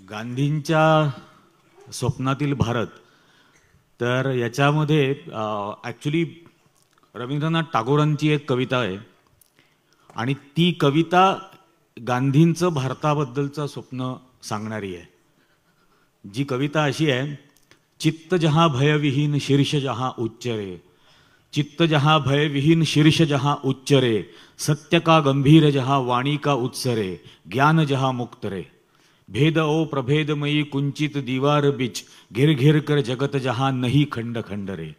गांधींच्या स्वप्नातील भारत, तर याच्यामध्ये ॲक्च्युली रवींद्रनाथ टागोरांची एक कविता आहे आणि ती कविता गांधींचं भारताबद्दलचं स्वप्न सांगणारी आहे. जी कविता अशी आहे, चित्त जहाँ भयविहीन शीर्ष जहाँ उच्च रे, चित्त जहाँ भयविहीन शीर्ष जहाँ उच्च रे, सत्य का गंभीर जहाँ वाणी का उत्सरे, ज्ञान जहाँ मुक्त रे, भेद ओ प्रभेदमयी कुंचित दीवार बिच, घिर घिर कर जगत जहाँ नहीं खंड खंड रे.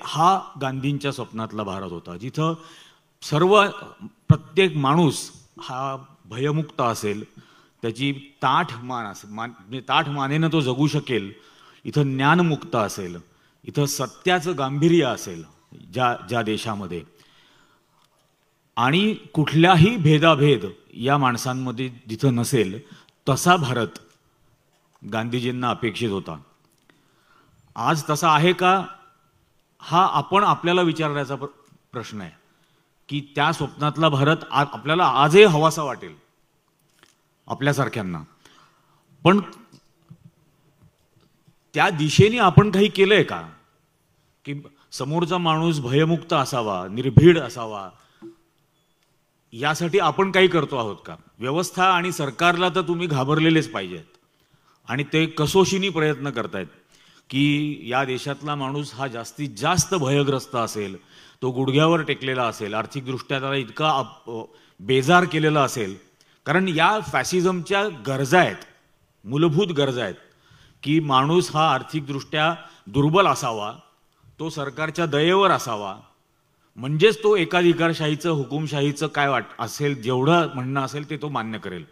हा गांधींच्या स्वप्नातला भारत होता, जिथं प्रत्येक माणूस हा भयमुक्त असेल, त्याची ताठ मानेनं तो जगू शकेल, इथं ज्ञानमुक्त असेल, इथं सत्याचं गांभीर्य असेल ज्या देशामध्ये, आणि कुठल्याही भेदाभेद या माणसांमध्ये जिथं नसेल, तसा भारत गांधीजींना अपेक्षित होता. आज तसा आहे का, हा आपण आपल्याला विचारण्याचा प्रश्न आहे की त्या स्वप्नातला भारत आपल्याला आजही हवासा वाटेल आपल्यासारख्यांना, पण त्या दिशेने आपण काही केलंय का, की समोरचा माणूस भयमुक्त असावा, निर्भीड असावा, यासाठी आपण काही करतो आहोत का? व्यवस्था आणि सरकारला तर तुम्ही घाबरलेलेच पाहिजेत आणि ते कसोशीने प्रयत्न करतायत की या देशातला माणूस हा जास्तीत जास्त भयग्रस्त असेल, तो गुडघ्यावर टेकलेला असेल, आर्थिकदृष्ट्या त्याला इतका बेजार केलेला असेल. कारण या फॅसिझमच्या गरजा आहेत, मूलभूत गरजा आहेत, की माणूस हा आर्थिकदृष्ट्या दुर्बल असावा, तो सरकारच्या दयेवर असावा, म्हणजेच तो एकाधिकारशाहीचं, हुकुमशाहीचं काय असेल, जेवढं म्हणणं असेल ते तो मान्य करेल.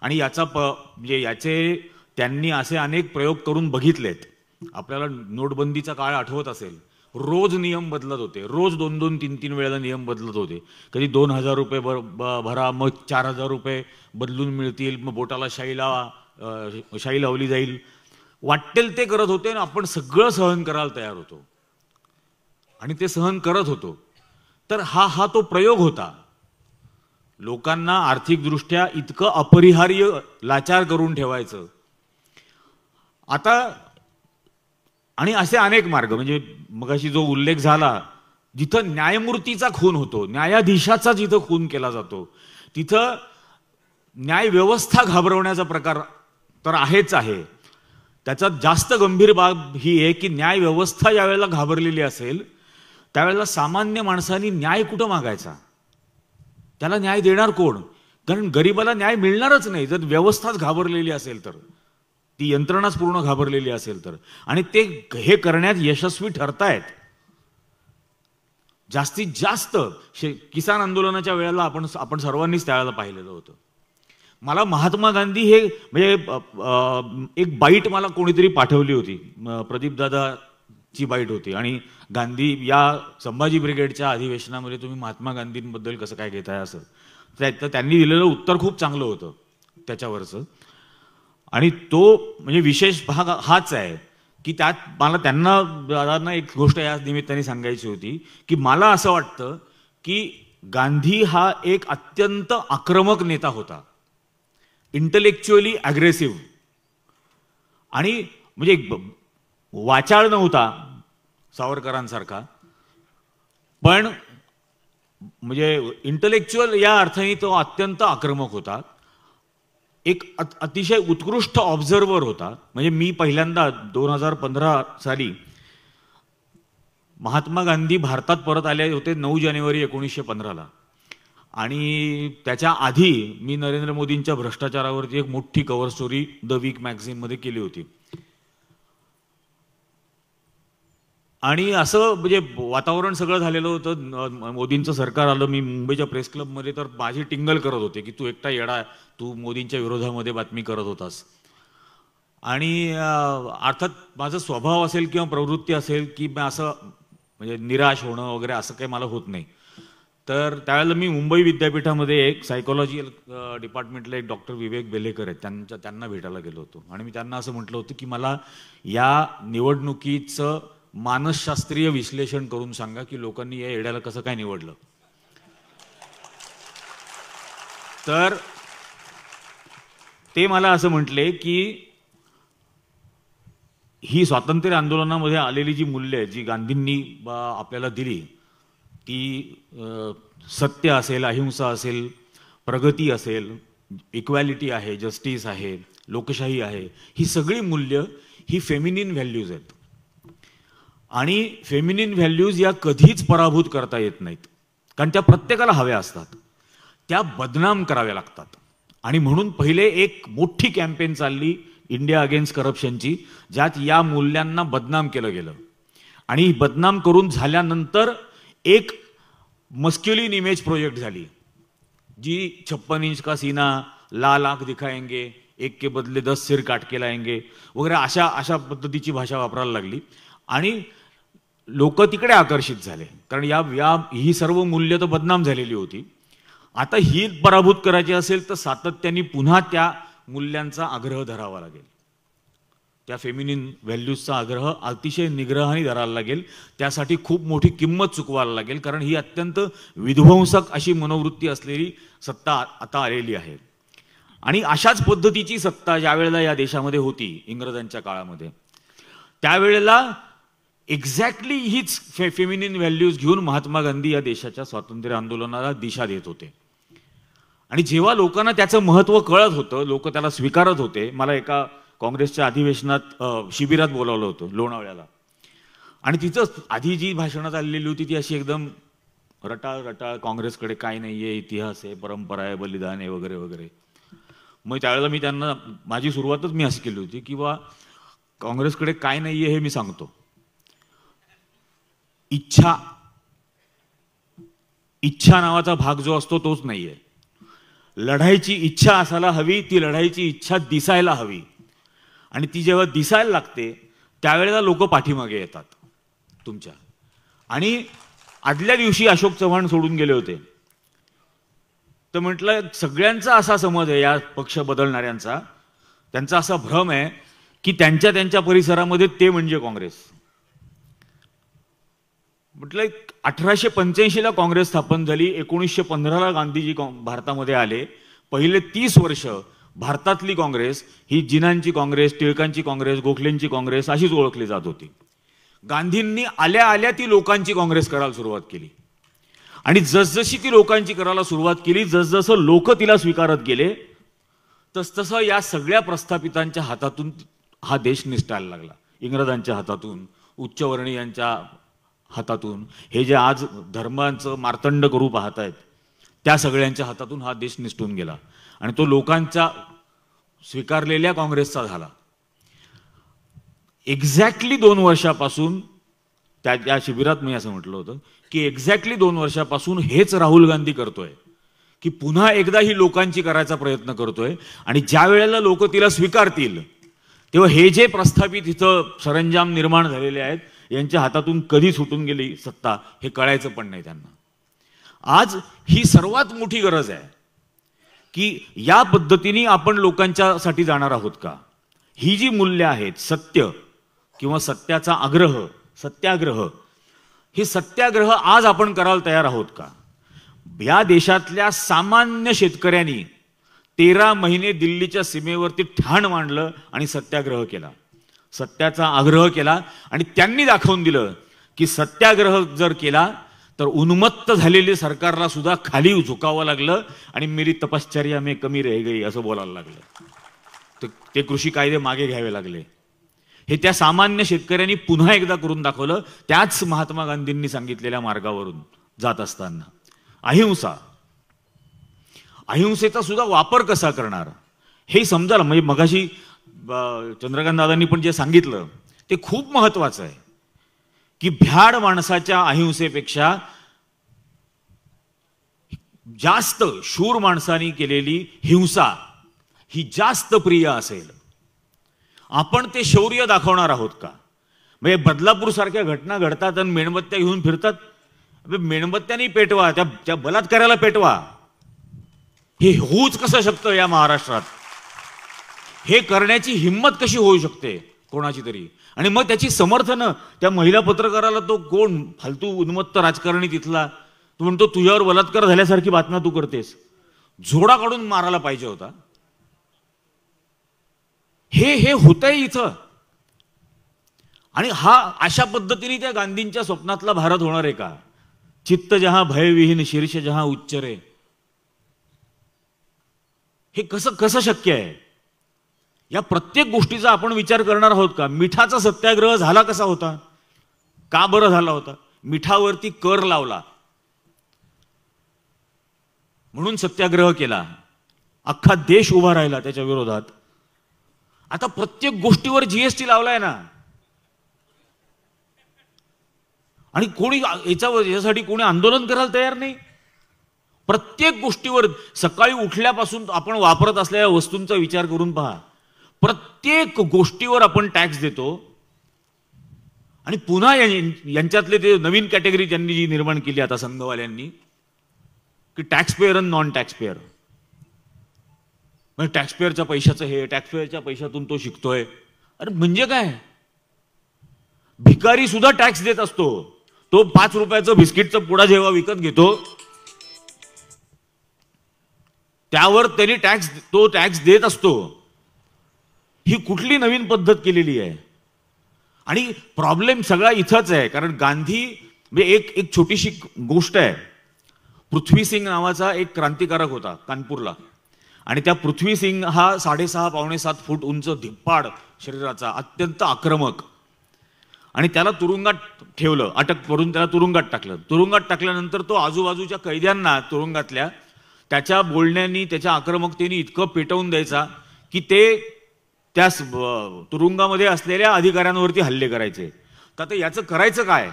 आणि म्हणजे याचे त्यांनी असे अनेक प्रयोग करून बघितलेत. आपल्याला नोटबंदीचा काळ आठवत असेल, रोज नियम बदलत होते, रोज 2-2, 3-3 वेळेला नियम बदलत होते. कधी 2,000 रुपये भरा, मग 4,000 रुपये बदलून मिळतील, मग बोटाला शाई लावली जाईल, वाटेल ते करत होते आणि आपण सगळं सहन करायला तयार होतो आणि ते सहन करत होतो. तर हा तो प्रयोग होता, लोकांना आर्थिकदृष्ट्या इतकं अपरिहार्य लाचार करून ठेवायचं. आता आणि असे अनेक मार्ग, म्हणजे मगाशी जो उल्लेख झाला, जिथं न्यायमूर्तीचा खून होतो, न्यायाधीशाचा जिथं खून केला जातो, तिथं न्यायव्यवस्था घाबरवण्याचा प्रकार तर आहेच आहे. त्याचा जास्त गंभीर बाब ही आहे की न्यायव्यवस्था ज्यावेळेला घाबरलेली असेल, त्यावेळेला सामान्य माणसांनी न्याय कुठं मागायचा, त्याला न्याय देणार कोण? कारण गरीबाला न्याय मिळणारच नाही जर व्यवस्थाच घाबरलेली असेल तर, ती यंत्रणाच पूर्ण घाबरलेली असेल तर. आणि ते हे करण्यात यशस्वी ठरतायत. जास्तीत जास्त किसान आंदोलनाच्या वेळेला आपण सर्वांनीच त्यावेळेला पाहिलेलं होतं. मला महात्मा गांधी हे म्हणजे एक बाईट मला कोणीतरी पाठवली होती, प्रदीपदादाची बाईट होती, आणि गांधी या संभाजी ब्रिगेडच्या अधिवेशनामध्ये तुम्ही महात्मा गांधींबद्दल कसं काय घेताय असं. तर त्यांनी दिलेलं उत्तर खूप चांगलं होतं त्याच्यावरचं. आणि तो म्हणजे विशेष भाग हाच आहे की त्यात मला त्यांना एक गोष्ट या निमित्ताने सांगायची होती की मला असं वाटतं की गांधी हा एक अत्यंत आक्रमक नेता होता, इंटलेक्च्युअली अग्रेसिव्ह, आणि म्हणजे वाचाळ नव्हता सावरकरांसारखा, पण म्हणजे इंटलेक्च्युअल या अर्थाने तो अत्यंत आक्रमक होता. एक अतिशय उत्कृष्ट ऑब्झर्वर होता. म्हणजे मी पहिल्यांदा 2015 साली महात्मा गांधी भारतात परत आले होते 9 जानेवारी 1915ला, आणि त्याच्या आधी मी नरेंद्र मोदींच्या भ्रष्टाचारावरती एक मोठी कव्हर स्टोरी द वीक मॅगझिनमध्ये केली होती. आणि असं म्हणजे वातावरण सगळं झालेलं होतं. मोदींचं सरकार आलं, मी मुंबईच्या प्रेस क्लबमध्ये तर माझी टिंगल करत होते की तू एकटा येडा, तू मोदींच्या विरोधामध्ये बातमी करत होतास. आणि अर्थात माझा स्वभाव असेल किंवा प्रवृत्ती असेल की मी असं म्हणजे निराश होणं वगैरे असं काही मला होत नाही. तर त्यावेळेला मी मुंबई विद्यापीठामध्ये एक सायकोलॉजिकल डिपार्टमेंटला एक डॉक्टर विवेक बेलेकर आहेत, त्यांना भेटायला गेलो होतो. आणि मी त्यांना असं म्हटलं होतं की मला या निवडणुकीचं मानसशास्त्रीय विश्लेषण करून सांगा की लोकांनी या येड्याला कसं काय निवडलं. ते मला असं म्हटले की ही स्वातंत्र्य आंदोलनामध्ये आलेली जी मूल्य जी गांधींनी आपल्याला दिली ती सत्य असेल, अहिंसा असेल, प्रगती असेल, इक्वॅलिटी आहे, जस्टिस आहे, लोकशाही आहे, ही सगळी मूल्य ही फेमिनिन व्हॅल्यूज आहेत आणि फेमिनिन व्हॅल्यूज या कधीच पराभूत करता येत नाहीत, कारण त्या प्रत्येकाला हव्या असतात, त्या बदनाम कराव्या लागतात. आणि म्हणून पहिले एक मोठी कॅम्पेन चालली इंडिया अगेन्स्ट करप्शनची, ज्यात या मूल्यांना बदनाम केलं गेलं. आणि बदनाम करून झाल्यानंतर एक मस्क्युलिन इमेज प्रोजेक्ट झाली, जी 56 इंच का सीना, लाल आंख दिखाएंगे, एक के बदले 10 सिर काट के लाएंगे वगैरे अशा पद्धतीची भाषा वापरायला लागली. आणि लोक तिकडे आकर्षित झाले, कारण ही सर्व मूल्य तर बदनाम झालेली होती. आता ही पराभूत करायची असेल तर सातत्याने पुन्हा त्या मूल्यांचा आग्रह धरावा लागेल, त्या फेमिनिन व्हॅल्यूजचा आग्रह अतिशय निग्रहाने धरायला लागेल. त्यासाठी खूप मोठी किंमत चुकवायला लागेल, कारण ही अत्यंत विध्वंसक अशी मनोवृत्ती असलेली सत्ता आता आलेली आहे. आणि अशाच पद्धतीची सत्ता ज्या वेळेला या देशामध्ये होती इंग्रजांच्या काळामध्ये, त्यावेळेला एक्झॅक्टली हीच फेमिनिन व्हॅल्यूज घेऊन महात्मा गांधी या देशाच्या स्वातंत्र्य आंदोलनाला दिशा देत होते. आणि जेव्हा लोकांना त्याचं महत्त्व कळत होतं, लोक त्याला स्वीकारत होते. मला एका काँग्रेसच्या अधिवेशनात शिबिरात बोलावलं होतं लोणावळ्याला, आणि तिथं आधी जी भाषणं चाललेली होती ती अशी एकदम रटाळ रटाळ, काँग्रेसकडे काय नाहीये, इतिहास आहे, परंपरा आहे, बलिदान आहे वगैरे वगैरे. मग त्यावेळेला मी त्यांना माझी सुरुवातच मी अशी केली होती की बा काँग्रेसकडे काय नाहीये हे मी सांगतो. इच्छा नावाचा भाग जो असतो तोच नाहीये. लढायची इच्छा असायला हवी, ती लढायची इच्छा दिसायला हवी, आणि ती जेव्हा दिसायला लागते त्यावेळेला लोक पाठीमागे येतात तुमच्या. आणि आदल्या दिवशी अशोक चव्हाण सोडून गेले होते, तर म्हटलं सगळ्यांचा असा समज आहे या पक्ष बदलणाऱ्यांचा, त्यांचा असा भ्रम आहे की त्यांच्या परिसरामध्ये ते म्हणजे काँग्रेस. म्हटलं 1885 ला काँग्रेस स्थापन झाली, 1915 ला गांधीजी भारतामध्ये आले. पहिले 30 वर्ष भारतातली काँग्रेस ही जिनांची काँग्रेस, टिळकांची काँग्रेस, गोखलेंची काँग्रेस अशीच ओळखली जात होती. गांधींनी आल्या आल्या ती लोकांची काँग्रेस करायला सुरुवात केली, आणि जसजशी ती लोकांची करायला सुरुवात केली, जसजसं लोक तिला स्वीकारत गेले, तसतसं या सगळ्या प्रस्थापितांच्या हातातून हा देश निसटायला लागला. इंग्रजांच्या हातातून, उच्चवर्णीयांच्या हातातून, हे जे आज धर्मांचं मार्तंड करू पाहतायत त्या सगळ्यांच्या हातातून हा देश निसटून गेला, आणि तो लोकांच्या स्वीकारलेल्या काँग्रेसचा झाला. एक्झॅक्टली 2 वर्षापासून त्या शिबिरात मी असं म्हटलं होतं की एक्झॅक्टली 2 वर्षापासून हेच राहुल गांधी करतोय की पुन्हा एकदा ही लोकांची करायचा प्रयत्न करतोय. आणि ज्या वेळेला लोक तिला स्वीकारतील तेव्हा हे जे प्रस्थापित इथं सरंजाम निर्माण झालेले आहेत यांच्या हातातून कधी सुटून गेली सत्ता हे कळायचं पण नाही त्यांना. आज ही सर्वात मोठी गरज आहे की या पद्धतीने आपण लोकांच्यासाठी जाणार आहोत का. ही जी मूल्य आहेत, सत्य किंवा सत्याचा आग्रह, सत्याग्रह, हे सत्याग्रह आज आपण करायला तयार आहोत का. या देशातल्या सामान्य शेतकऱ्यांनी 13 महिने दिल्लीच्या सीमेवरती ठाण मांडलं आणि सत्याग्रह केला, सत्याचा आग्रह केला, आणि त्यांनी दाखवून दिलं की सत्याग्रह जर केला तर उन्मत्त झालेले सरकारला सुद्धा खाली झुकावं लागलं आणि मेरी तपश्चर्या में कमी रह गई असं बोलायला लागलं. ते कृषी कायदे मागे घ्यावे लागले. हे त्या सामान्य शेतकऱ्यांनी पुन्हा एकदा करून दाखवलं, त्याच महात्मा गांधींनी सांगितलेल्या मार्गावरून जात असताना. अहिंसेचा सुद्धा वापर कसा करणार हे समजायला, म्हणजे मगाशी चंद्रकांत दादांनी पण जे सांगितलं ते खूप महत्वाचं आहे की भ्याड माणसाच्या अहिंसेपेक्षा जास्त शूर माणसांनी केलेली हिंसा ही जास्त प्रिय असेल. आपण ते शौर्य दाखवणार आहोत का. म्हणजे बदलापूर सारख्या घटना घडतात आणि मेणबत्त्या घेऊन फिरतात. मेणबत्त्यानी पेटवा, त्या बलात्काराला पेटवा, हे होऊच कसं शकतं या महाराष्ट्रात. हे करण्याची हिंमत कशी होऊ शकते कोणाची तरी. आणि मग त्याची समर्थनं, त्या महिला पत्रकाराला तो कोण फालतू उन्मत्त राजकारणी तिथला, तो म्हणतो तुझ्यावर बलात्कार झाल्यासारखी बातम्या तू करतेस. झोडा काढून मारायला पाहिजे होता. हे हे होतंय इथं. आणि हा अशा पद्धतीने त्या गांधींच्या स्वप्नातला भारत होणार आहे का? चित्त जहां भयविहीन शीर्ष जहां उच्चरे. हे कसं कसं शक्य आहे? या प्रत्येक गोष्टीचा आपण विचार करणार आहोत का? मिठाचा सत्याग्रह झाला कसा होता? का बरं झाला होता? मिठावरती कर लावला म्हणून सत्याग्रह केला. अख्खा देश उभा राहिला त्याच्या विरोधात. आता प्रत्येक गोष्टीवर जीएसटी लावलाय ना. आणि कोणी याच्यासाठी कोणी आंदोलन करायला तयार नाही. प्रत्येक गोष्टीवर सकाळी उठल्यापासून आपण वापरत असलेल्या वस्तूंचा विचार करून पहा. प्रत्येक गोष्टीवर आपण टॅक्स देतो. आणि पुन्हा यांच्यातले ते नवीन कॅटेगरी त्यांनी जी निर्माण केली आता संघवाल्यांनी, की टॅक्स पेअर आणि नॉन टॅक्स पेअर. म्हणजे टॅक्स पेअरच्या पैशाचं हे, टॅक्स पेअरच्या पैशातून तो शिकतोय. अरे म्हणजे काय? भिकारी सुद्धा टॅक्स देत असतो. तो 5 रुपयाचं बिस्किटचं पुडा जेव्हा विकत घेतो त्यावर त्यांनी टॅक्स देत असतो. ही कुठली नवीन पद्धत केलेली आहे? आणि प्रॉब्लेम सगळा इथंच आहे. कारण गांधी म्हणजे एक छोटीशी गोष्ट आहे. पृथ्वी सिंग नावाचा एक क्रांतिकारक होता कानपूरला. आणि त्या पृथ्वी सिंग हा 6.5 पावणे 7 फूट उंच धिप्पाड शरीराचा, अत्यंत आक्रमक. आणि त्याला तुरुंगात ठेवलं, अटक करून त्याला तुरुंगात टाकलं. तुरुंगात टाकल्यानंतर तो आजूबाजूच्या कैद्यांना तुरुंगातल्या त्याच्या बोलण्यानी, त्याच्या आक्रमकतेने इतकं पेटवून द्यायचा की ते त्या तुरुंगामध्ये असलेल्या अधिकाऱ्यांवरती हल्ले करायचे. तर आता याचं करायचं काय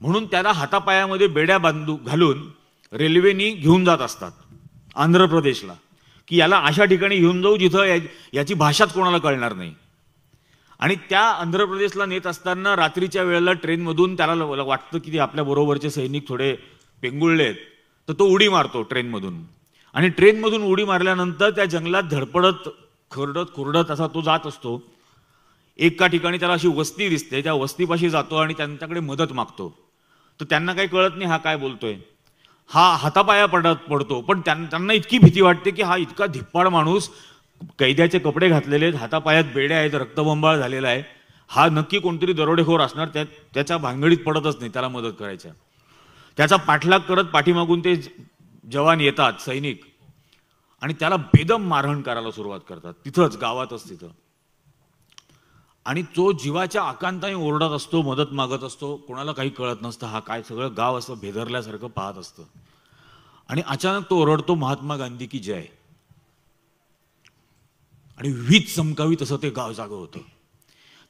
म्हणून त्याला हातापायामध्ये बेड्या घालून रेल्वेनी घेऊन जात असतात आंध्र प्रदेशला, की याला अशा ठिकाणी घेऊन जाऊ जिथं याची भाषाच कोणाला कळणार नाही. आणि त्या आंध्र प्रदेशला नेत असताना रात्रीच्या वेळेला ट्रेनमधून त्याला वाटतं की आपल्या बरोबरचे सैनिक थोडे पेंगुळलेत, तर तो उडी मारतो ट्रेनमधून. आणि ट्रेनमधून उडी मारल्यानंतर त्या जंगलात धडपडत खुरडत असा तो जात असतो. एका ठिकाणी त्याला अशी वस्ती दिसते. त्या वस्तीपाशी जातो आणि त्यांच्याकडे मदत मागतो. तर त्यांना काही कळत नाही हा काय बोलतोय. हा हातापाया पडतो. पण त्यांना इतकी भीती वाटते की हा इतका धिप्पाड माणूस, कैद्याचे कपडे घातलेले आहेत, हातापायात बेड्या आहेत, रक्तबंबाळ झालेला आहे, हा नक्की कोणतरी दरोडेखोर असणार. त्याच्या भांगडीत पडतच नाही त्याला मदत करायच्या. त्याचा पाठलाग करत पाठीमागून ते जवान येतात, सैनिक, आणि त्याला बेदम मारहाण करायला सुरुवात करतात तिथंच, गावातच तिथं. आणि तो जीवाच्या आकांताने ओरडत असतो, मदत मागत असतो. कोणाला काही कळत नसतं. हा काय, सगळं गाव असं भेदरल्यासारखं पाहत असतं. आणि अचानक तो ओरडतो, महात्मा गांधी की जय. आणि वीज चमकावी तसं ते गाव जागं होतं.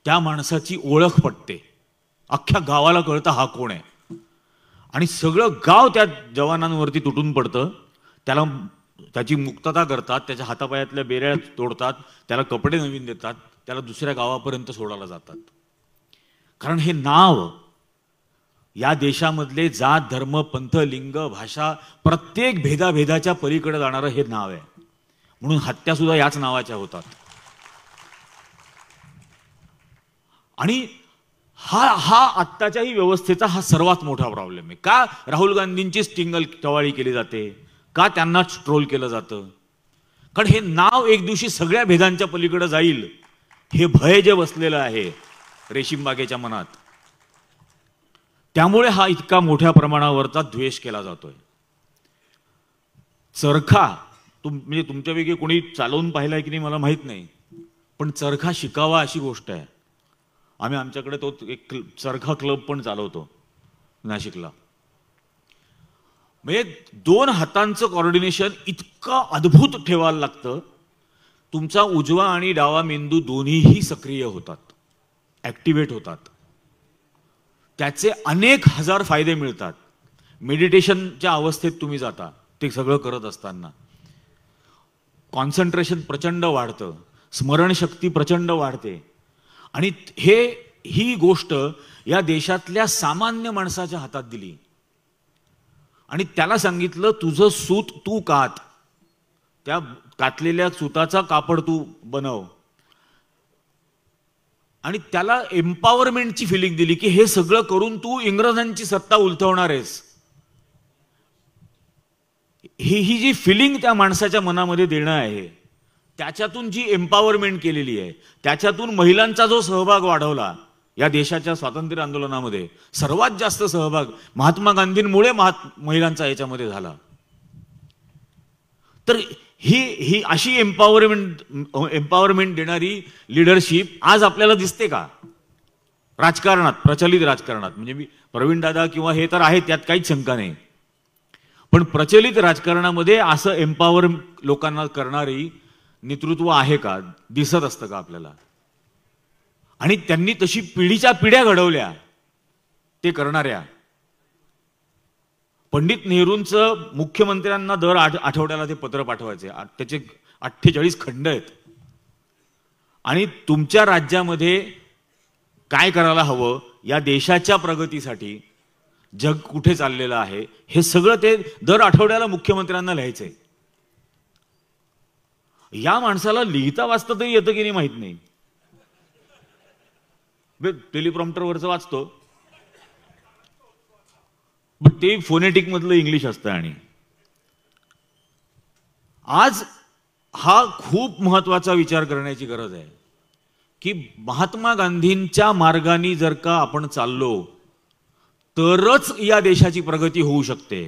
त्या माणसाची ओळख पटते. अख्ख्या गावाला कळतं हा कोण आहे. आणि सगळं गाव त्या जवानांवरती तुटून पडतं. त्याची मुक्तता करतात, त्याच्या हातापायातल्या बेऱ्या तोडतात, त्याला कपडे नवीन देतात, त्याला दुसऱ्या गावापर्यंत सोडायला जातात. कारण हे नाव या देशामधले जात, धर्म, पंथ, लिंग, भाषा, प्रत्येक भेदाभेदाच्या पलीकडे जाणारं हे नाव आहे. म्हणून हत्या सुद्धा याच नावाच्या होतात. आणि हा आत्ताच्याही व्यवस्थेचा हा सर्वात मोठा प्रॉब्लेम आहे. का राहुल गांधींचीच टिंगल टवाळी केली जाते? का त्यांनाच ट्रोल केलं जातं? कारण हे नाव एक दिवशी सगळ्या भेदांच्या पलीकडे जाईल हे भय जे बसलेलं आहे रेशीमबागेच्या मनात, त्यामुळे हा इतका मोठ्या प्रमाणावरचा द्वेष केला जातोय. चरखा म्हणजे तुमच्यापैकी कोणी चालवून पाहिलाय की नाही मला माहित नाही, पण चरखा शिकावा अशी गोष्ट आहे. आम्ही आमच्याकडे तो एक चरखा क्लब पण चालवतो नाशिकला. म्हणजे 2 हातांचं कॉर्डिनेशन इतकं अद्भुत ठेवायला लागतं. तुमचा उजवा आणि डावा मेंदू दोन्हीही सक्रिय होतात, ऍक्टिव्हेट होतात. त्याचे अनेक हजार फायदे मिळतात. मेडिटेशनच्या अवस्थेत तुम्ही जाता ते सगळं करत असताना. कॉन्सन्ट्रेशन प्रचंड वाढतं, स्मरणशक्ती प्रचंड वाढते. आणि ही गोष्ट या देशातल्या सामान्य माणसाच्या हातात दिली आणि त्याला सांगितलं तुझं सूत तू कात, त्या कातलेल्या सुताचा कापड तू बनव. आणि त्याला एम्पॉवरमेंटची फिलिंग दिली की हे सगळं करून तू इंग्रजांची सत्ता उलथवणार आहेस. ही जी फिलिंग त्या माणसाच्या मनामध्ये देणं आहे त्याच्यातून जी एम्पॉवरमेंट केलेली आहे, त्याच्यातून महिलांचा जो सहभाग वाढवला या देशाच्या स्वातंत्र्य आंदोलनामध्ये, सर्वात जास्त सहभाग महात्मा गांधींमुळे महिलांचा याच्यामध्ये झाला. तर ही अशी एम्पॉवरमेंट देणारी लीडरशिप आज आपल्याला दिसते का राजकारणात, प्रचलित राजकारणात? म्हणजे मी प्रवीण दादा किंवा हे तर आहेत, त्यात काहीच शंका नाही, पण प्रचलित राजकारणामध्ये असं एम्पॉवर लोकांना करणारी नेतृत्व आहे का? दिसत असतं का आपल्याला? आणि त्यांनी तशी पिढीच्या पिढ्या घडवल्या ते करणाऱ्या. पंडित नेहरूंचं मुख्यमंत्र्यांना दर आठवड्याला ते पत्र पाठवायचे, त्याचे 48 खंड आहेत. आणि तुमच्या राज्यामध्ये काय करायला हवं, या देशाच्या प्रगतीसाठी जग कुठे चाललेलं आहे, हे सगळं ते दर आठवड्याला मुख्यमंत्र्यांना लिहायचंय. या माणसाला लिहिता वाचता तरी येतं की नाही माहित नाही. टेलिप्रॉम्प्टरवरचं वाचतो, पण ते फोनेटिक मधलं इंग्लिश असतं. आणि आज हा खूप महत्वाचा विचार करण्याची गरज आहे की महात्मा गांधींच्या मार्गाने जर का आपण चाललो तरच या देशाची प्रगती होऊ शकते.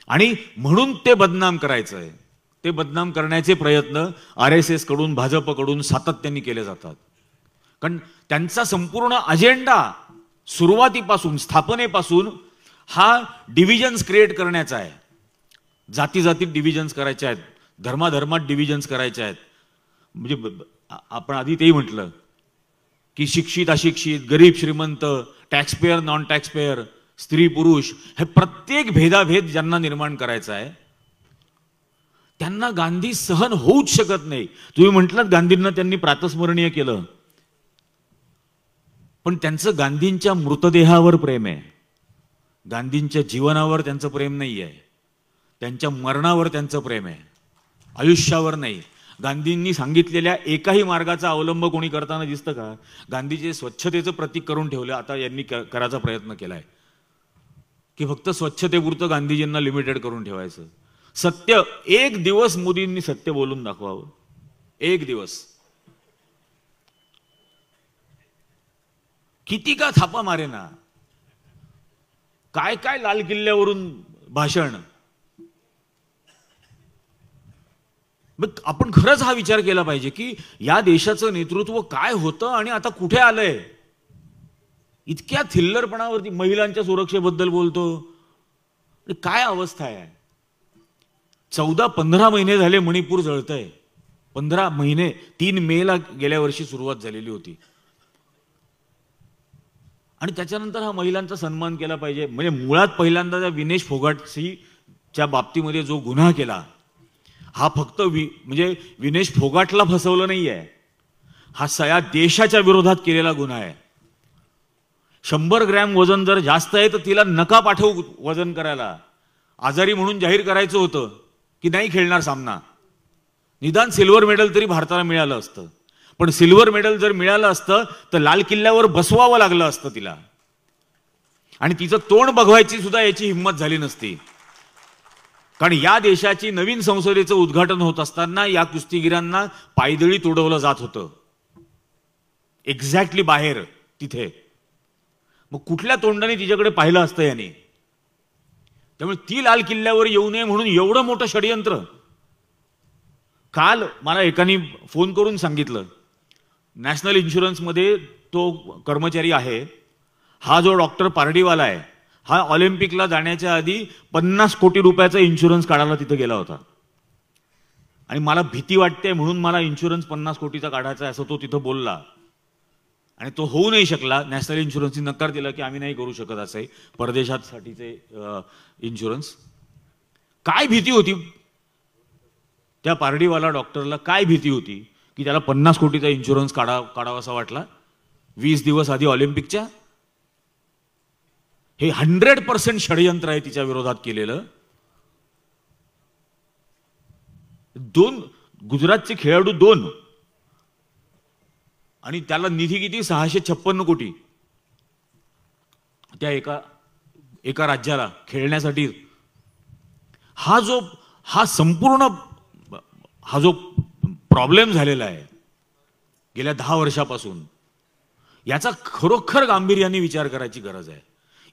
आणि म्हणून ते बदनाम करायचंय, ते बदनाम करण्याचे प्रयत्न RSS कडून, भाजपकडून सातत्याने केले जातात. कारण त्यांचा संपूर्ण अजेंडा सुरुवातीपासून, स्थापनेपासून हा डिव्हिजन्स क्रिएट करण्याचा आहे. जाती जातीत डिव्हिजन्स करायचे आहेत, धर्माधर्मात डिव्हिजन्स करायचे आहेत. म्हणजे आपण आधी तेही म्हटलं की शिक्षित अशिक्षित, गरीब श्रीमंत, टॅक्सपेयर नॉन टॅक्सपेयर, स्त्री पुरुष, हे प्रत्येक भेदाभेद ज्यांना निर्माण करायचा आहे त्यांना गांधी सहन होऊच शकत नाही. तुम्ही म्हटलं गांधींना त्यांनी प्रातस्मरणीय केलं, पण त्यांचं गांधींच्या मृतदेहावर प्रेम आहे, गांधींच्या जीवनावर त्यांचं प्रेम नाही आहे, त्यांच्या मरणावर त्यांचं प्रेम आहे, आयुष्यावर नाही. गांधींनी सांगितलेल्या एकाही मार्गाचा अवलंब कोणी करताना दिसतं का? गांधीचे स्वच्छतेचं प्रतीक करून ठेवलं, आता यांनी करायचा प्रयत्न केलाय की फक्त स्वच्छतेपुरतं गांधीजींना लिमिटेड करून ठेवायचं. सत्य, एक दिवस मोदींनी सत्य बोलून दाखवावं, एक दिवस. किती का थापा मारे ना, काय काय लाल किल्ल्यावरून भाषण. मग आपण खरंच हा विचार केला पाहिजे की या देशाचं नेतृत्व काय होतं आणि आता कुठे आलंय. इतक्या थिल्लरपणावरती महिलांच्या सुरक्षेबद्दल बोलतो, काय अवस्था आहे. 14-15 महिने झाले मणिपूर जळतंय. 15 महिने, 3 मेला गेल्या वर्षी सुरुवात झालेली होती. आणि त्याच्यानंतर हा महिलांचा सन्मान केला पाहिजे. म्हणजे मुळात पहिल्यांदा त्या विनेश फोगाटच्या बाबतीमध्ये जो गुन्हा केला, हा फक्त म्हणजे विनेश फोगाटला फसवलं नाहीये, हा सगळ्या देशाच्या विरोधात केलेला गुन्हा आहे. 100 ग्रॅम वजन जर जास्त आहे तर तिला नका पाठवू वजन करायला. आजारी म्हणून जाहीर करायचं होतं की नाही खेळणार सामना, निदान सिल्वर मेडल तरी भारताला मिळालं असतं. पण सिल्वर मेडल जर मिळालं असतं तर लाल किल्ल्यावर बसवावं लागलं असतं तिला, आणि तिचं तोंड बघवायची सुद्धा याची हिंमत झाली नसती. कारण या देशाची नवीन संसदेचं उद्घाटन होत असताना या कुस्तीगिरांना पायदळी तोडवलं जात होतं, एक्झॅक्टली बाहेर तिथे. मग कुठल्या तोंडाने तिच्याकडे पाहिलं असतं याने? त्यामुळे ती लाल किल्ल्यावर येऊ नये म्हणून एवढं मोठं षडयंत्र. काल मला एकाने फोन करून सांगितलं, नॅशनल इन्शुरन्समध्ये तो कर्मचारी आहे, हा जो डॉक्टर पारडीवाला आहे, हा ऑलिम्पिकला जाण्याच्या आधी 50 कोटी रुपयाचा इन्शुरन्स काढायला तिथे गेला होता. आणि मला भीती वाटते म्हणून मला इन्शुरन्स 50 कोटीचा काढायचा आहे असं तो तिथं बोलला. आणि तो होऊ नाही शकला. नॅशनल इन्शुरन्सने नकार दिला की आम्ही नाही करू शकत असे परदेशासाठीचे इन्शुरन्स. काय भीती होती त्या पारडीवाला डॉक्टरला, काय भीती होती की त्याला 50 कोटीचा इन्शुरन्स काढावासा वाटला 20 दिवस आधी ऑलिम्पिकच्या. हे 100% षडयंत्र आहे तिच्या विरोधात केलेलं. 2 गुजरातचे खेळाडू 2, आणि त्याला निधी किती 656 कोटी त्या एका राज्याला खेळण्यासाठी. हा जो प्रॉब्लेम झालेला आहे गेल्या 10 वर्षापासून, याचा खरोखर गांभीर्याने विचार करायची गरज आहे.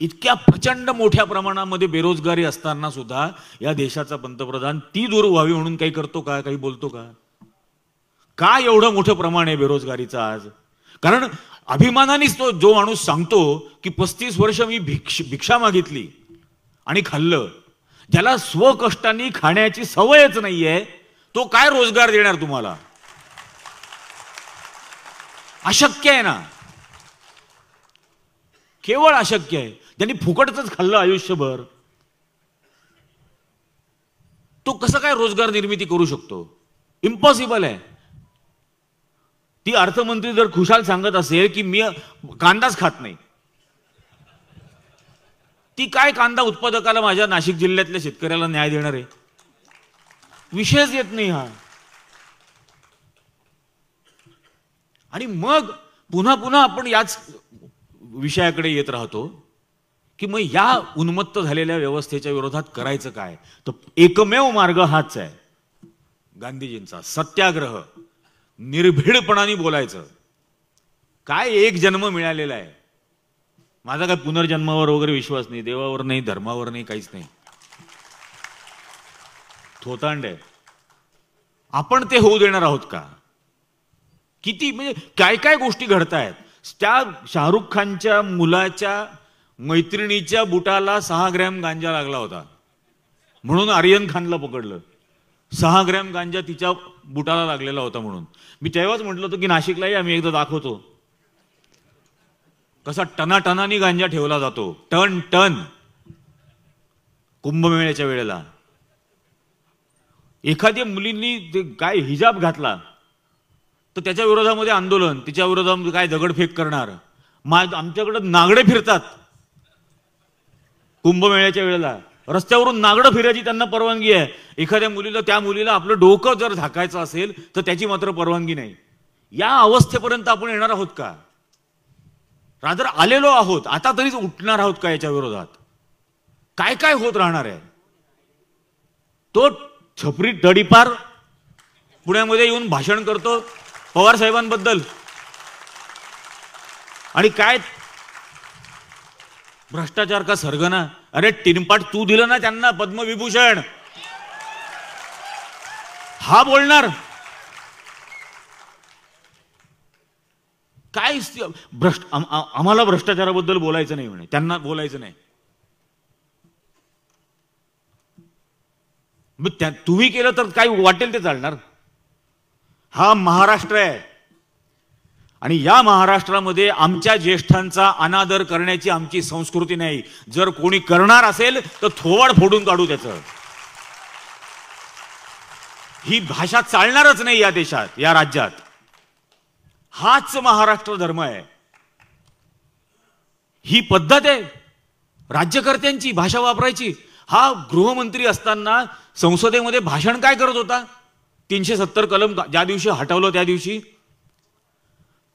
इतक्या प्रचंड मोठ्या प्रमाणामध्ये बेरोजगारी असताना सुद्धा या देशाचा पंतप्रधान ती दूर व्हावी म्हणून काही करतो का, काही बोलतो का? का एवढं मोठं प्रमाण आहे बेरोजगारीचं आज? कारण अभिमानानेच तो जो माणूस सांगतो की 35 वर्ष मी भिक्षा मागितली आणि खाल्लं, ज्याला स्वकष्टाने खाण्याची सवयच नाहीये, तो काय रोजगार देणार तुम्हाला? अशक्य आहे ना, केवळ अशक्य आहे. ज्यांनी फुकटच खाल्लं आयुष्यभर, तो कसं काय रोजगार निर्मिती करू शकतो? इम्पॉसिबल आहे. ती अर्थमंत्री जर खुशाल सांगत असेल की मी कांदाच खात नाही, ती काय कांदा उत्पादकाला, माझ्या नाशिक जिल्ह्यातल्या शेतकऱ्याला न्याय देणार आहे? विषयच येत नाही हा. आणि मग पुन्हा पुन्हा आपण याच विषयाकडे येत राहतो की मग या उन्मत्त झालेल्या व्यवस्थेच्या विरोधात करायचं काय? तर एकमेव मार्ग हाच आहे, गांधीजींचा सत्याग्रह. निर्भीडपणाने बोलायचं. काय एक जन्म मिळालेला आहे, माझा काय पुनर्जन्मावर वगैरे विश्वास नाही, देवावर नाही, धर्मावर नाही, काहीच नाही. थोतांड आहे. आपण ते होऊ देणार आहोत का? किती म्हणजे काय काय गोष्टी घडतायत. त्या शाहरुख खानच्या मुलाच्या मैत्रिणीच्या बुटाला 6 ग्रॅम गांजा लागला होता म्हणून आर्यन खानला पकडलं. 6 ग्रॅम गांजा तिच्या बुटाला लागलेला होता म्हणून. मी तेव्हाच म्हटलं होतं की नाशिकलाही आम्ही एकदा दाखवतो कसा टनाटनानी गांजा ठेवला जातो, टन टन. कुंभमेळ्याच्या वेळेला एखाद्या मुलींनी काय हिजाब घातला तर त्याच्या विरोधामध्ये आंदोलन, तिच्या विरोधामध्ये काय दगडफेक करणार. आमच्याकडे नागडे फिरतात कुंभमेळ्याच्या वेळेला, रस्त्यावरून नागडं फिरायची त्यांना परवानगी आहे. एखाद्या मुलीला, त्या मुलीला आपलं डोकं जर झाकायचं असेल तर त्याची मात्र परवानगी नाही. या अवस्थेपर्यंत आपण येणार आहोत का? रादर आलेलो आहोत, आता तरीच उठणार आहोत का याच्या विरोधात? काय काय होत राहणार आहे? तो छपरी तडीपार पुण्यामध्ये येऊन भाषण करतो पवार साहेबांबद्दल, आणि काय भ्रष्टाचार का सरगना. अरे टिनपाट तू दिलं ना त्यांना पद्मविभूषण, हा बोलणार काय? आम्हाला भ्रष्टाचाराबद्दल बोलायचं नाही म्हणे, त्यांना बोलायचं नाही. तुम्ही केलं तर काय वाटेल ते चालणार? हा महाराष्ट्र आहे आणि या महाराष्ट्रामध्ये आमच्या ज्येष्ठांचा अनादर करण्याची आमची संस्कृती नाही. जर कोणी करणार असेल तर थोवाड फोडून काढू त्याचं. ही भाषा चालणारच नाही या देशात, या राज्यात. हाच महाराष्ट्र धर्म आहे, ही पद्धत आहे राज्यकर्त्यांची भाषा वापरायची. हा गृहमंत्री असताना संसदेमध्ये भाषण काय करत होता? 370 कलम ज्या दिवशी हटवलं त्या दिवशी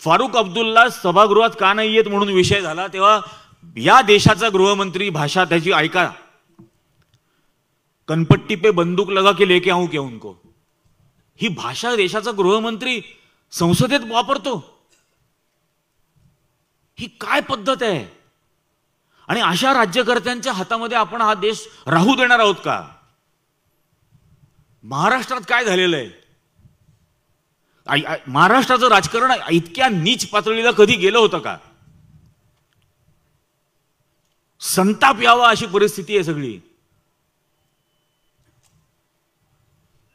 फारुख अब्दुल्ला सभागृहात का नाही येत म्हणून विषय झाला, तेव्हा या देशाचा गृहमंत्री भाषा त्याची ऐका, कनपट्टी पे बंदूक लगा के लेके आऊं क्या उनको. ही भाषा देशाचा गृहमंत्री संसदेत वापरतो. ही काय पद्धत आहे? आणि अशा राज्यकर्त्यांच्या हातामध्ये आपण हा देश राहू देणार आहोत का? महाराष्ट्रात काय झालेलं आहे? महाराष्ट्राचं राजकारण इतक्या नीच पातळीला कधी गेलं होतं का? संताप यावा अशी परिस्थिती आहे सगळी.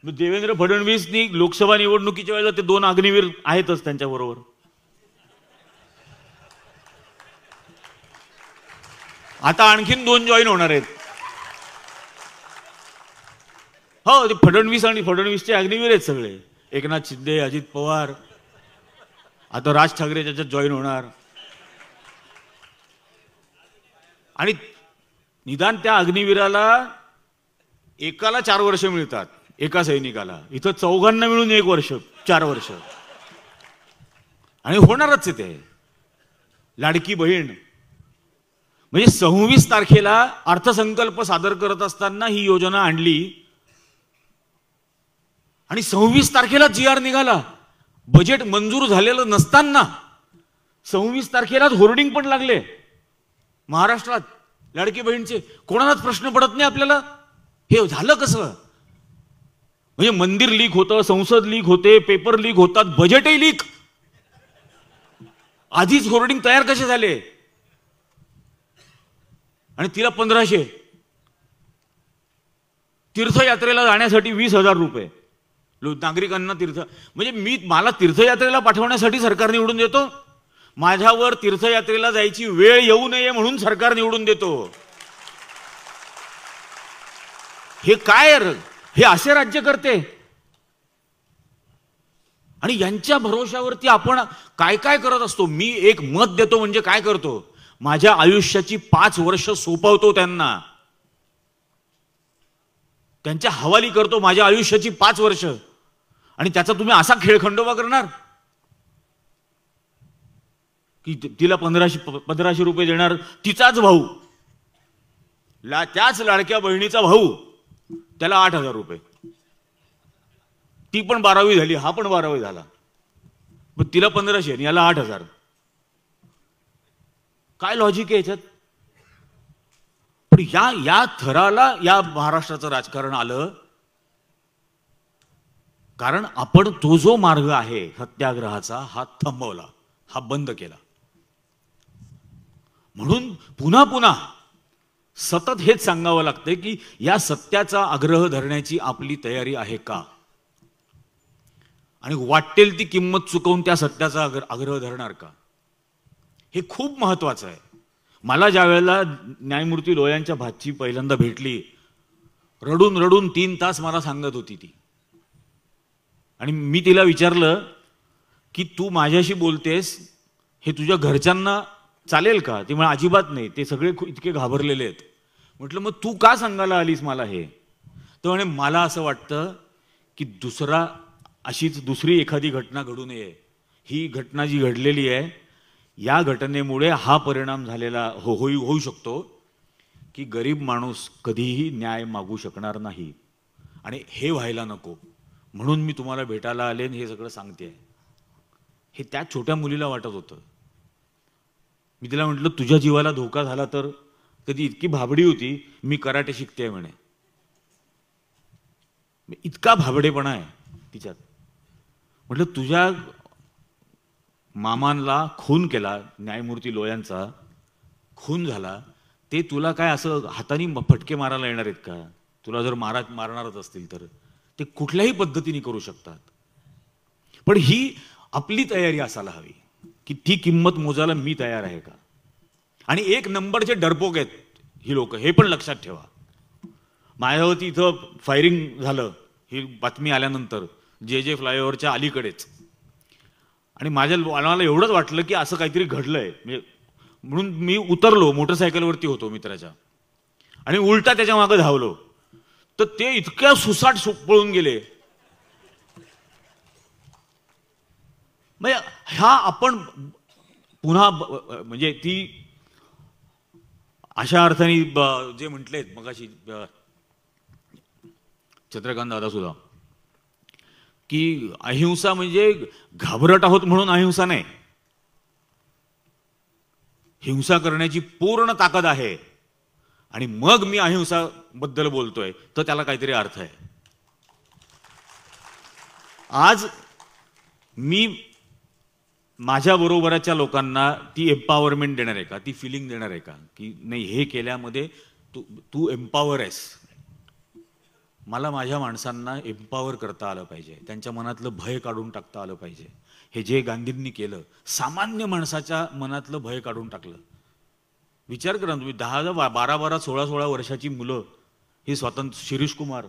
देवेंद्र फडणवीसनी लोकसभा निवडणुकीच्या वेळेला ते 2 अग्निवीर आहेतच त्यांच्या बरोबर. आता आणखीन 2 जॉईन होणार आहेत. हो, ते फडणवीस आणि फडणवीसचे अग्निवीर आहेत सगळे. एकनाथ शिंदे, अजित पवार, आता राज ठाकरे त्याच्यात जॉईन होणार. आणि निदान त्या अग्निवीराला एकाला 4 वर्ष मिळतात, एका सैनिकाला. इथं चौघांना मिळून 1 वर्ष, 4 वर्ष. आणि होणारच आहे ते. लाडकी बहीण म्हणजे 26 तारखेला अर्थसंकल्प सादर करत असताना ही योजना आणली आणि 26 तारखेला GR निघाला. बजेट मंजूर झालेलं नसताना 26 तारखेलाच होर्डिंग पण लागले महाराष्ट्रात लाडकी बहीणचे. कोणालाच प्रश्न पडत नाही आपल्याला हे झालं कसं. म्हणजे मंदिर लीक होतं, संसद लीक होते, पेपर लीक होतात, बजेटही लीक. आधीच होर्डिंग तयार कसे झाले. आणि तिला 1500. तीर्थयात्रेला जाण्यासाठी 20,000 रुपये नागरिकांना तीर्थ. म्हणजे मला तीर्थयात्रेला पाठवण्यासाठी सरकार निवडून देतो. माझ्यावर तीर्थयात्रेला जायची वेळ येऊ नये म्हणून सरकार निवडून देतो. हे काय, हे असे राज्य करते. आणि यांच्या भरोशावरती आपण काय काय करत असतो. मी एक मत देतो म्हणजे काय करतो, माझ्या आयुष्याची 5 वर्ष सोपवतो त्यांना, त्यांच्या हवाली करतो माझ्या आयुष्याची 5 वर्ष. आणि त्याचा तुम्ही असा खेळखंडोबा करणार की तिला 1500 रुपये देणार. तिचाच भाऊ, त्याच लाडक्या बहिणीचा भाऊ, त्याला 8,000 रुपये. ती पण 12वी झाली, हा पण 12वी झाला, पण तिला 1500 आणि याला 8,000. काय लॉजिक आहे याच्यात. पण या थराला या महाराष्ट्राचं राजकारण आलं कारण आपण तो जो मार्ग आहे सत्याग्रहाचा हा थांबवला, हा बंद केला. म्हणून पुन्हा पुन्हा सतत हेच सांगावं लागतंय की या सत्याचा आग्रह धरण्याची आपली तयारी आहे का, आणि वाटेल ती किंमत चुकवून त्या सत्याचा आग्रह धरणार का. हे खूप महत्वाचं आहे. मला ज्या वेळेला न्यायमूर्ती लोयांच्या भाची पहिल्यांदा भेटली, रडून रडून 3 तास मला सांगत होती ती. आणि मी तिला विचारलं की तू माझ्याशी बोलतेस हे तुझ्या घरच्यांना चालेल का. ती म्हणे अजिबात नाही, ते सगळे इतके घाबरलेले आहेत. म्हटलं मग तू का सांगायला आलीस मला हे. तर म्हणे मला असं वाटतं की अशीच दुसरी एखादी घटना घडू नये. ही घटना जी घडलेली आहे या घटनेमुळे हा परिणाम झालेला होऊ शकतो की गरीब माणूस कधीही न्याय मागू शकणार नाही, आणि हे व्हायला नको म्हणून मी तुम्हाला भेटायला आले आणि हे सगळं सांगते. हे त्या छोट्या मुलीला वाटत होतं. मी तिला म्हटलं तुझ्या जीवाला धोका झाला तर. कधी इतकी भाबडी होती, मी कराटे शिकते म्हणे. इतका भाबडेपणा आहे तिच्यात. म्हटलं तुझ्या मामांना खून केला, न्यायमूर्ती लोयांचा खून झाला, ते तुला काय असं हाताने फटके मारायला येणार आहेत का. तुला जर मारणारच असतील तर ते कुठल्याही पद्धतीने करू शकतात. पण ही आपली तयारी असायला हवी की ती किंमत मोजायला मी तयार आहे का. आणि 1 नंबरचे डरपोक आहेत ही लोक, हे पण लक्षात ठेवा. माझ्यावरती इथं फायरिंग झालं ही बातमी आल्यानंतर जे फ्लायओव्हरच्या अलीकडेच, आणि मला एवढंच वाटलं की असं काहीतरी घडलंय म्हणून मी उतरलो, मोटरसायकलवरती होतो मित्राच्या, आणि उलटा त्याच्या मागे धावलो. तर ते इतक्या सुसाट पळून गेले. म्हणजे ह्या आपण पुन्हा म्हणजे ती अशा अर्थाने जे म्हटलेत मगाशी चंद्रकांत दादा सुद्धा की अहिंसा म्हणजे घाबरट आहोत म्हणून अहिंसा नाही. हिंसा करण्याची पूर्ण ताकद आहे आणि मग मी अहिंसा बद्दल बोलतोय तर त्याला काहीतरी अर्थ आहे. आज मी माझ्या बरोबरच्या लोकांना ती एम्पॉवरमेंट देणार आहे का, ती फिलिंग देणार आहे का की नाही हे केल्यामध्ये तू एम्पॉवर आहेस. मला माझ्या माणसांना एम्पॉवर करता आलं पाहिजे, त्यांच्या मनातलं भय काढून टाकता आलं पाहिजे. हे जे गांधींनी केलं, सामान्य माणसाच्या मनातलं भय काढून टाकलं. विचार करा तुम्ही, 12, 16 वर्षाची मुलं, ही स्वातंत्र्य, शिरीष कुमार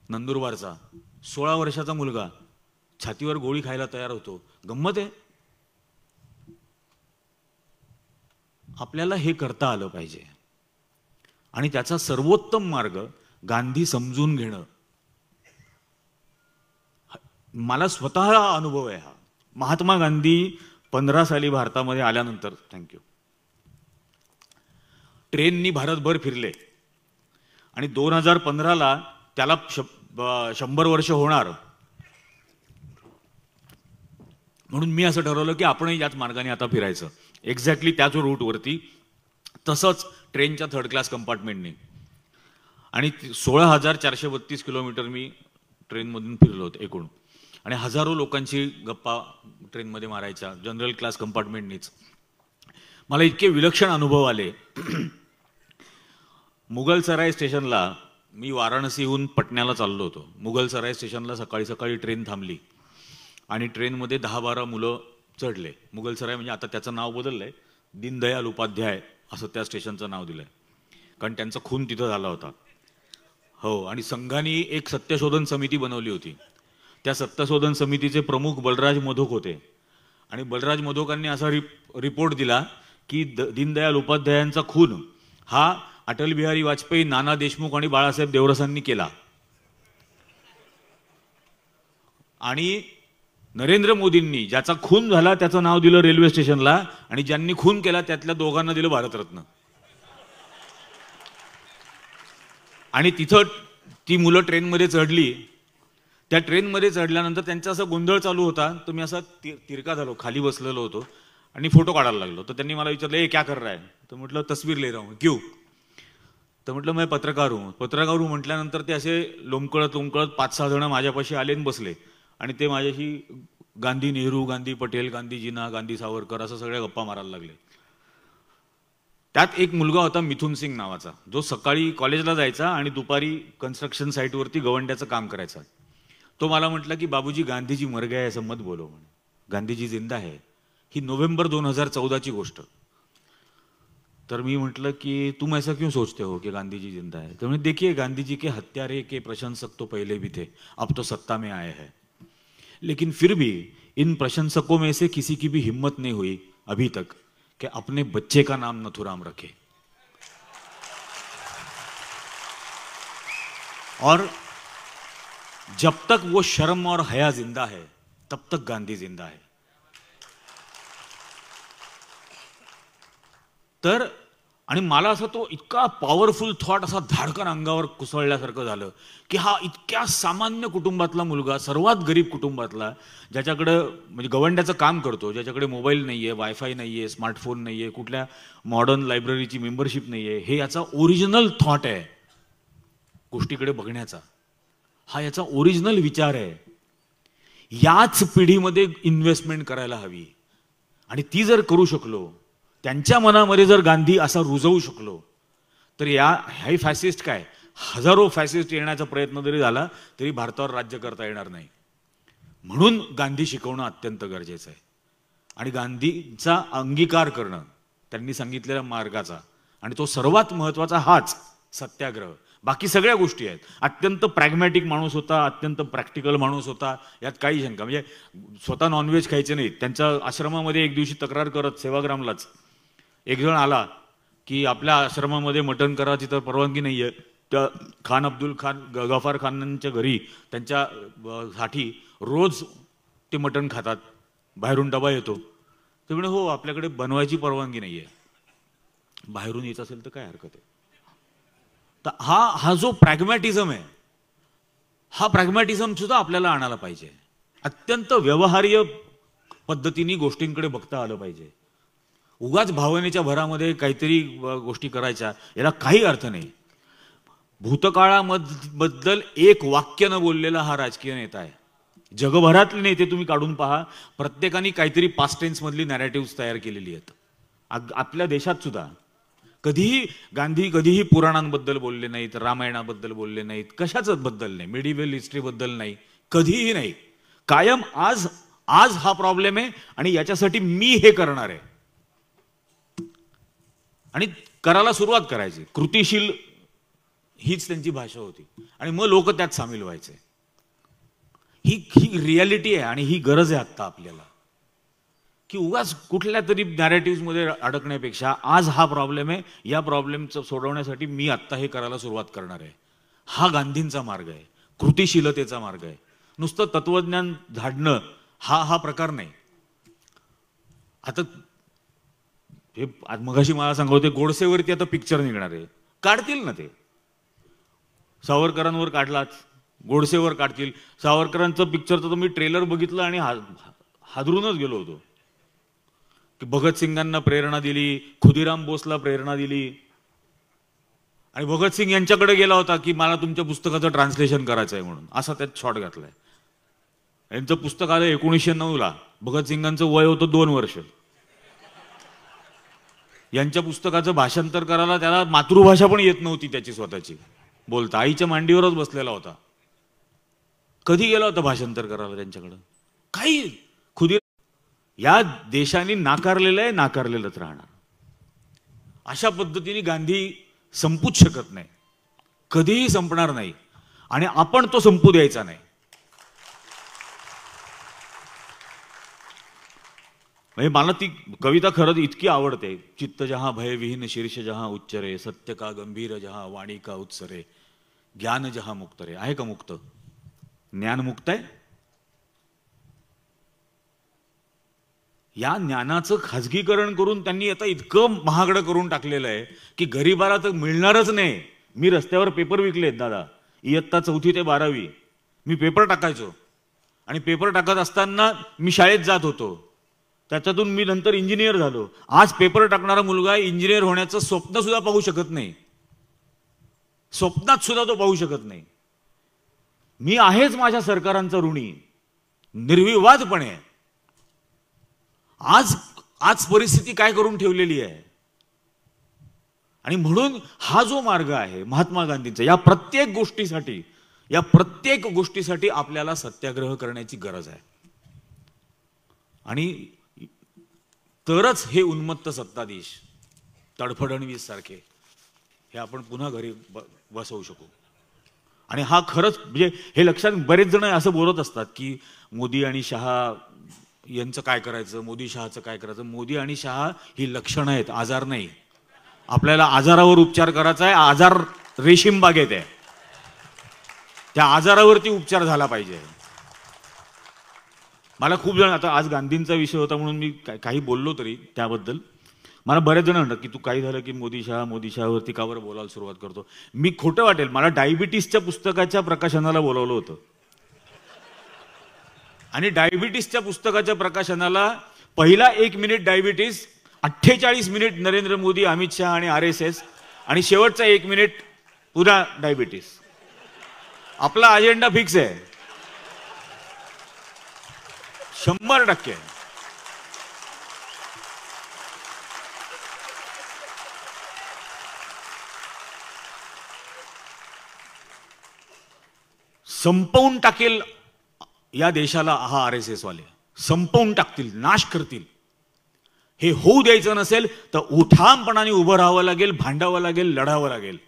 नंदुरबारचा 16 वर्षाचा मुलगा छातीवर गोळी खायला तयार होतो. गंमत आहे. आपल्याला हे करता आलं पाहिजे, आणि त्याचा सर्वोत्तम मार्ग गांधी समजून घेणं. मला स्वतः अनुभव आहे हा. महात्मा गांधी 15 साली भारतामध्ये आल्यानंतर, थँक्यू, ट्रेननी भारतभर फिरले आणि 2015ला त्याला 100 वर्ष होणार म्हणून मी असं ठरवलं की आपणही याच मार्गाने आता फिरायचं, एक्झॅक्टली त्याच रूटवरती, तसंच ट्रेनच्या थर्ड क्लास कंपार्टमेंटने. आणि 16,432 किलोमीटर मी ट्रेनमधून फिरलो होतो एकूण. आणि हजारो लोकांची गप्पा ट्रेनमध्ये मारायच्या, जनरल क्लास कंपार्टमेंटनीच. मला इतके विलक्षण अनुभव आले. मुघलसराय स्टेशनला, मी वाराणसीहून पटण्याला चाललो होतो. मुघलसराय स्टेशनला सकाळी सकाळी ट्रेन थांबली आणि ट्रेनमध्ये 10-12 मुलं चढले. मुघलसराय म्हणजे आता त्याचं नाव बदललंय, दीनदयाल उपाध्याय असं त्या स्टेशनचं नाव दिलंय, कारण त्यांचा खून तिथं झाला होता. हो, आणि संघाने एक सत्यशोधन समिती बनवली होती. त्या सत्यशोधन समितीचे प्रमुख बलराज मधोक होते. आणि बलराज मधोकांनी असा रिपोर्ट दिला की दीनदयाल उपाध्यायांचा खून हा अटल बिहारी वाजपेयी, नाना देशमुख आणि बाळासाहेब देवरसांनी केला. आणि नरेंद्र मोदींनी ज्याचा खून झाला त्याचं नाव दिलं रेल्वे स्टेशनला, आणि ज्यांनी खून केला त्यातल्या दोघांना दिलं भारतरत्न. आणि तिथं ती मुलं ट्रेनमध्ये चढली. त्या ट्रेनमध्ये चढल्यानंतर त्यांचा असा गोंधळ चालू होता, तर मी असा तिरका झालो, खाली बसलेलो होतो आणि फोटो काढायला लागलो. तर त्यांनी मला विचारलं, ए क्या कर रहा है? तर म्हटलं तस्वीर ले रहा हूं. क्यों? तर म्हटलं मैं पत्रकार हूं. पत्रकार हूं म्हटल्यानंतर ते असे लोंबकळत 5-6 जण माझ्यापाशी आले आणि बसले. आणि ते माझ्याशी गांधी नेहरू, गांधी पटेल, गांधी जिना, गांधी सावरकर असं सगळ्या गप्पा मारायला लागले. त्यात एक मुलगा होता मिथुन सिंग नावाचा, जो सकाळी कॉलेजला जायचा आणि दुपारी कन्स्ट्रक्शन साईटवरती गवंड्याचं काम करायचा. तो मला म्हटला की बाबूजी, गांधीजी मर गए असं मत बोलो म्हणे, गांधीजी जिंदा है. ही नोव्हेंबर 2014ची गोष्ट. तर मी म्हटलं की तुम ऐसा क्यों सोचते हो कि गांधी जी जिंदा है? तो मैंने देखिए, गांधी जी के हत्यारे के प्रशंसक तो पहले भी थे, अब तो सत्ता में आए हैं, लेकिन फिर भी इन प्रशंसकों में से किसी की भी हिम्मत नहीं हुई अभी तक कि अपने बच्चे का नाम नथुराम रखे. और जब तक वो शर्म और हया जिंदा है तब तक गांधी जिंदा है. तर आणि मला असं तो इतका पॉवरफुल थॉट असा धाडकन अंगावर कुसळल्यासारखं झालं की हा इतक्या सामान्य कुटुंबातला मुलगा, सर्वात गरीब कुटुंबातला, ज्याच्याकडे म्हणजे गवंड्याचं काम करतो, ज्याच्याकडे मोबाईल नाहीये, वायफाय नाहीये, स्मार्टफोन नाहीये, कुठल्या मॉडर्न लायब्ररीची मेंबरशिप नाहीये, हे याचा ओरिजिनल थॉट आहे गोष्टीकडे बघण्याचा. हा याचा ओरिजिनल विचार आहे. याच पिढीमध्ये इन्व्हेस्टमेंट करायला हवी. आणि ती जर करू शकलो, त्यांच्या मनामध्ये जर गांधी असा रुजवू शकलो, तर हे फॅसिस्ट काय, हजारो फॅसिस्ट येण्याचा प्रयत्न जरी झाला तरी भारतावर राज्य करता येणार नाही. म्हणून गांधी शिकवणं अत्यंत गरजेचं आहे. आणि गांधीचा अंगीकार करणं, त्यांनी सांगितलेल्या मार्गाचा, आणि तो सर्वात महत्वाचा हाच सत्याग्रह. बाकी सगळ्या गोष्टी आहेत. अत्यंत प्रॅग्मॅटिक माणूस होता, अत्यंत प्रॅक्टिकल माणूस होता, यात काही शंका. म्हणजे स्वतः नॉनव्हेज खायचे नाहीत. त्यांच्या आश्रमामध्ये एक दिवशी तक्रार करत सेवाग्रामलाच एक जण आला की आपल्या आश्रमामध्ये मटण करायची तर परवानगी नाहीये. त्या खान अब्दुल खान, गफार खानांच्या घरी त्यांच्या साठी रोज ते मटण खातात, बाहेरून डबा येतो. ते म्हणे हो, आपल्याकडे बनवायची परवानगी नाहीये, बाहेरून येत असेल तर काय हरकत आहे. तर हा जो प्रॅग्मॅटिझम आहे, हा प्रॅग्मॅटिझम सुद्धा आपल्याला आणायला पाहिजे. अत्यंत व्यवहार्य पद्धतीने गोष्टींकडे बघता आलं पाहिजे. उगाच भावनेच्या भरामध्ये काहीतरी गोष्टी करायच्या, याला काही अर्थ नाही. भूतकाळाबद्दल एक वाक्य न बोललेला हा राजकीय नेता आहे. जगभरातले नेते तुम्ही काढून पहा, प्रत्येकाने काहीतरी पास्ट टेन्स मधली नॅरेटिव्ह तयार केलेली आहेत. आपल्या देशात सुद्धा कधीही गांधी कधीही पुराणांबद्दल बोलले नाहीत, रामायणाबद्दल बोलले नाहीत, कशाच बद्दल नाही, मेडिव्हल हिस्ट्री बद्दल नाही, कधीही नाही. कायम आज आज हा प्रॉब्लेम आहे आणि याच्यासाठी मी हे करणार आहे, आणि करायला सुरुवात करायची. कृतिशील हीच त्यांची भाषा होती आणि मग लोक त्यात सामील व्हायचे. ही रियालिटी आहे आणि ही गरज आहे आता आपल्याला, की उगाच कुठल्या तरी नॅरेटिव्ह मध्ये अडकण्यापेक्षा आज हा प्रॉब्लेम आहे, या प्रॉब्लेमचं सोडवण्यासाठी मी आत्ता हे करायला सुरुवात करणार आहे. हा गांधींचा मार्ग आहे, कृतिशीलतेचा मार्ग आहे. नुसतं तत्वज्ञान झाडणं हा प्रकार नाही. आता हे मगाशी मला सांगत होते, गोडसेवरती आता पिक्चर निघणार आहे, काढतील ना ते. सावरकरांवर काढलाच, गोडसेवर काढतील. सावरकरांचं पिक्चरचं तर मी ट्रेलर बघितलं आणि हादरूनच गेलो होतो की भगतसिंगांना प्रेरणा दिली, खुदीराम बोसला प्रेरणा दिली, आणि भगतसिंग यांच्याकडे गेला होता की मला तुमच्या पुस्तकाचं ट्रान्सलेशन करायचं आहे म्हणून, असा त्यात शॉट घातलाय. यांचं पुस्तक आलं 1909ला, भगतसिंगांचं वय होतं 2 वर्ष. यांच्या पुस्तकाचं भाषांतर करायला त्याला मातृभाषा पण येत नव्हती त्याची स्वतःची बोलता, आईच्या मांडीवरच बसलेला होता. कधी गेला होता भाषांतर करायला त्यांच्याकडं? काही खुदी या देशाने नाकारलेलं आहे, नाकारलेलंच राहणार. अशा पद्धतीने गांधी संपूच शकत नाही, कधीही संपणार नाही, आणि आपण तो संपू द्यायचा नाही. म्हणजे मला ती कविता खरंच इतकी आवडते. चित्त जहां भयविहीन शीर्ष जहां उच्चरे, सत्य का गंभीर जहां वाणी का उत्सरे, ज्ञान जहां मुक्त रे. आहे का मुक्त? ज्ञान मुक्त आहे. या ज्ञानाचं खाजगीकरण करून त्यांनी आता इतकं महागडं करून टाकलेलं आहे की गरीबाला तर मिळणारच नाही. मी रस्त्यावर पेपर विकलेत दादा, इयत्ता 4वी ते 12वी मी पेपर टाकायचो, आणि पेपर टाकत असताना मी शाळेत जात होतो, त्याच्यातून मी नंतर इंजिनियर झालो. आज पेपर टाकणारा मुलगा इंजिनियर होण्याचं स्वप्न सुद्धा पाहू शकत नाही, स्वप्नात सुद्धा तो पाहू शकत नाही. मी आहेच माझ्या सरकारांचा ऋणी, निर्विवादपणे. आज परिस्थिती काय करून ठेवलेली आहे. आणि म्हणून हा जो मार्ग आहे महात्मा गांधींचा, या प्रत्येक गोष्टीसाठी आपल्याला सत्याग्रह करण्याची गरज आहे. आणि तरच हे उन्मत्त सत्ताधीश, तडफडणवीस सारखे, हे आपण पुन्हा घरी बसवू शकू. आणि हा खरंच म्हणजे हे लक्षात, बरेच जण असं बोलत असतात की मोदी आणि शहा यांचं काय करायचं, मोदी शहाचं काय करायचं. मोदी आणि शहा ही लक्षणं आहेत, आजार नाही. आपल्याला आजारावर उपचार करायचा आहे. आजार रेशीम बागेत आहे, त्या आजारावरती उपचार झाला पाहिजे. मला खूप जण, आता आज गांधींचा विषय होता म्हणून मी काही बोललो तरी त्याबद्दल मला बरेच जण म्हणतात की तू काही झालं की मोदी शहावरती का बरं बोलायला सुरुवात करतो. मी खोटं वाटेल, मला डायबिटीसच्या पुस्तकाच्या प्रकाशनाला बोलावलं होतं, आणि डायबिटीसच्या पुस्तकाच्या प्रकाशनाला पहिला 1 minute diabetes, 48 minute Narendra Modi, Amit Shah आणि RSS, आणि शेवटचा 1 मिनिट पुन्हा डायबिटीस. आपला अजेंडा फिक्स आहे 100%. संपवून टाकेल या देशाला हा RSS वाले, संपवून टाकतील, नाश करतील. हे होऊ द्यायचं नसेल तर ठामपणाने उभं राहावं लागेल, भांडावं लागेल, लढावं लागेल.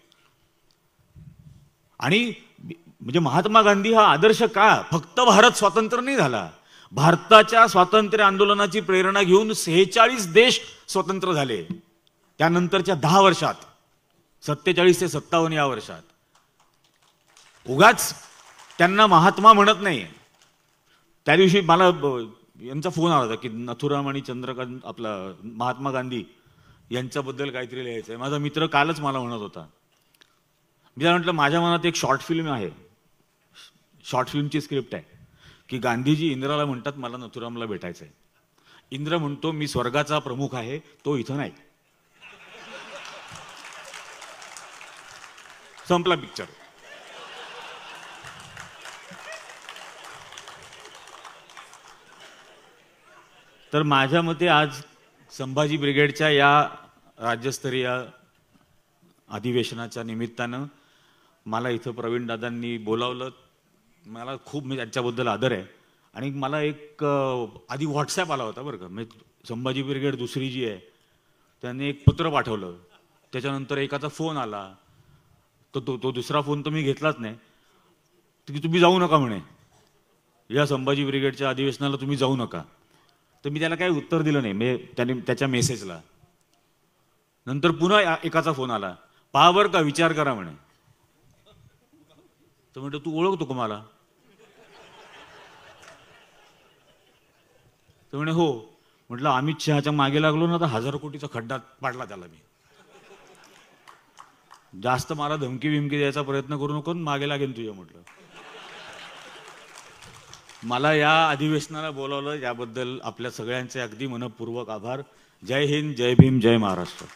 आणि म्हणजे महात्मा गांधी हा आदर्श का फक्त भारत स्वतंत्र नाही झाला, भारताच्या स्वातंत्र्य आंदोलनाची प्रेरणा घेऊन 46 देश स्वतंत्र झाले त्यानंतरच्या 10 वर्षात, 47 ते 57 या वर्षात. उगाच त्यांना महात्मा म्हणत नाही. त्या दिवशी मला यांचा फोन आला होता की नथुराम आणि चंद्रकांत, आपला महात्मा गांधी यांच्याबद्दल काहीतरी लिहायचं आहे. माझा मित्र कालच मला म्हणत होता. मी त्याला म्हटलं माझ्या मनात एक शॉर्ट फिल्म आहे, शॉर्ट फिल्मची स्क्रिप्ट आहे की गांधीजी इंद्राला म्हणतात मला नथुरामला भेटायचं आहे. इंद्र म्हणतो मी स्वर्गाचा प्रमुख आहे, तो इथं नाही. संपला पिक्चर. तर माझ्या मते आज संभाजी ब्रिगेडच्या या राज्यस्तरीय अधिवेशनाच्या निमित्तानं मला इथं प्रवीण दादांनी बोलावलं. मला खूप त्यांच्याबद्दल आदर आहे. आणि मला एक आधी व्हॉट्सॲप आला होता बरं का, म्हणजे संभाजी ब्रिगेड दुसरी जी आहे त्यांनी एक पत्र पाठवलं. त्याच्यानंतर एकाचा फोन आला, तो दुसरा फोन तर मी घेतलाच नाही, की तुम्ही जाऊ नका म्हणे, या संभाजी ब्रिगेडच्या अधिवेशनाला तुम्ही जाऊ नका. तर मी त्याला काही उत्तर दिलं नाही, म्हणजे त्याने त्याच्या मेसेजला. नंतर पुन्हा एकाचा फोन आला, पहा बरं का, विचार करा म्हणे. तर म्हणतो तू ओळखतो का मला? तर म्हणे हो. म्हटलं अमित शहाच्या मागे लागलो ना तर 1000 कोटीचा खड्डा पाडला त्याला मी. जास्त मला धमकी बिमकी द्यायचा प्रयत्न करू नको, मागे लागेल तुझ्या. म्हटलं मला या अधिवेशनाला बोलावलं याबद्दल आपल्या सगळ्यांचे अगदी मनपूर्वक आभार. जय हिंद, जय भीम, जय महाराष्ट्र.